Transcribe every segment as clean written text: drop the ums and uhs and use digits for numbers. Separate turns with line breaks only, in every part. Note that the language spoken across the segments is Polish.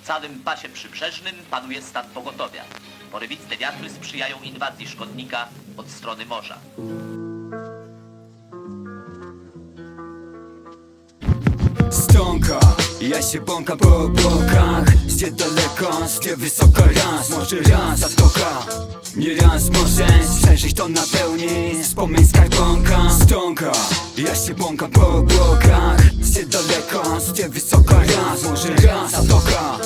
W całym pasie przybrzeżnym panuje stan pogotowia. Porywiste wiatry sprzyjają inwazji szkodnika od strony morza.
Stąka, ja się bąkam po bokach. Gdzie daleko, gdzie wysoko raz. Może raz zatoka, nie raz może przeżyć to na pełni. Wspomnień skarbonka. Stąka, ja się bąkam po bokach. Gdzie daleko, gdzie wysoko raz. Może raz zatoka,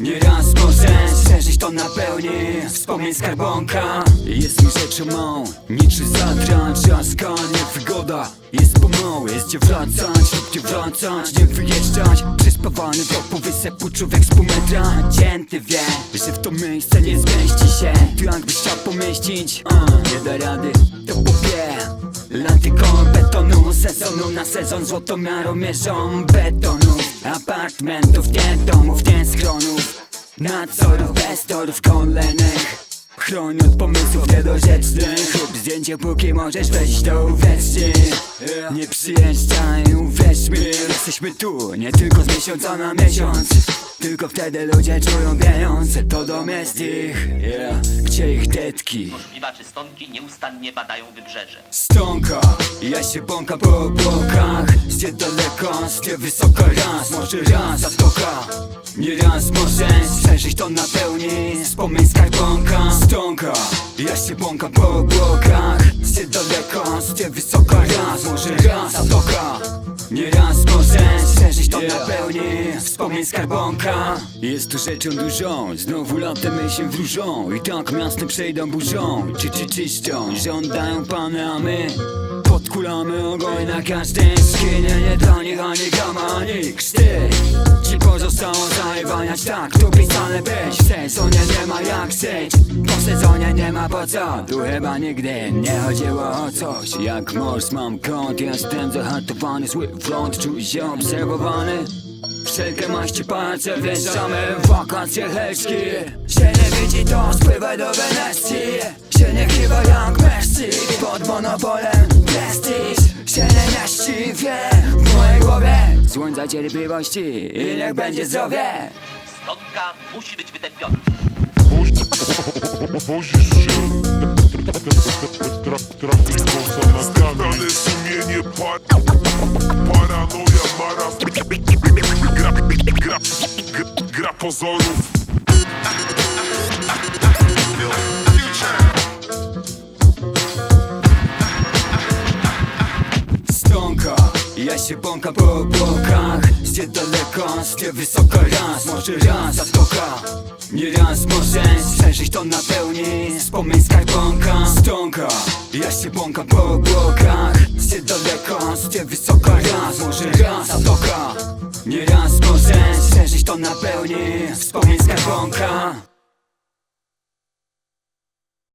nie raz może przeżyć to na pełni. Wspomnień skarbonka. Jest mi rzeczą mą, niczy zatrać. Czaska, nie wygoda. Jest pomału, jest gdzie wracać lub gdzie wracać, nie wyjeżdżać. Przyspawany w powysepu człowiek z pół metra. Cięty wie, że w to miejsce nie zmieści się. Tu jakbyś chciał pomieścić, nie da rady, to powie. Laty koło betonu, sezonu na sezon złotomiarą mierzą betonów. Apartmentów, nie domów, nie schronów. Nadzorów, bez torów kolejnych. Chroń od pomysłów niedorzecznych. Rób zdjęcie póki możesz, weź to uwierzcie. Nie przyjeżdżaj, uwierz mi. Jesteśmy tu, nie tylko z miesiąca na miesiąc. Tylko wtedy ludzie czują pieniądze. To dom jest ich, gdzie ich tetki.
Poszukiwacze stonki nieustannie badają wybrzeże.
Stonka, ja się bąkam po bokach. Gdzie daleko, gdzie wysoko raz. Może raz zatoka, nie raz może przeżyć to na pełni. Wspomnień skarbonka. Stonka, ja się bąkam po bokach. Gdzie daleko, gdzie wysoko raz. Może raz zatoka, nie raz może przeżyć to na pełni. Wspomnień skarbonka. Jest tu rzeczą dużą, znowu latem się wróżą. I tak miastem przejdą burzą. Czyszczą, żądają pany, a my podkulamy ogoń na każdym skinie. Nie dla nich ani gama, ani krzty. Ci pozostało zajwaniać, tak tu pisane być. W sezonie nie ma jak żyć, po sezonie nie ma po co. Tu chyba nigdy nie chodziło o coś. Jak mors mam kąt, jestem zahartowany. Zły front, czuję się obserwowany. Wszelkie maści palce wjeżdżamy w wakacje heczki. Się nie widzi to, spływaj do Wenecji. Się nie chyba jak Messi. Pod monopolem prestiż się nie mieści, wie w mojej głowie. Słońca cierpliwości i niech będzie zdrowie.
Stonka musi być wytępiona.
Wozisz się trafikosa na kamień. Sumienie, paranoja, gra pozorów.
Stonka, ja się bąkam po bokach. Gdzie daleko, gdzie wysoko raz. Może raz zatoka, nie raz może przeżyć to na pełni. Wspomnień skarbonka. Stonka, ja się bąkam po bokach. Gdzie daleko, gdzie wysoko raz. Może raz zatoka, nie raz może przeżyć to na pełni. Wspomnień skarbonka.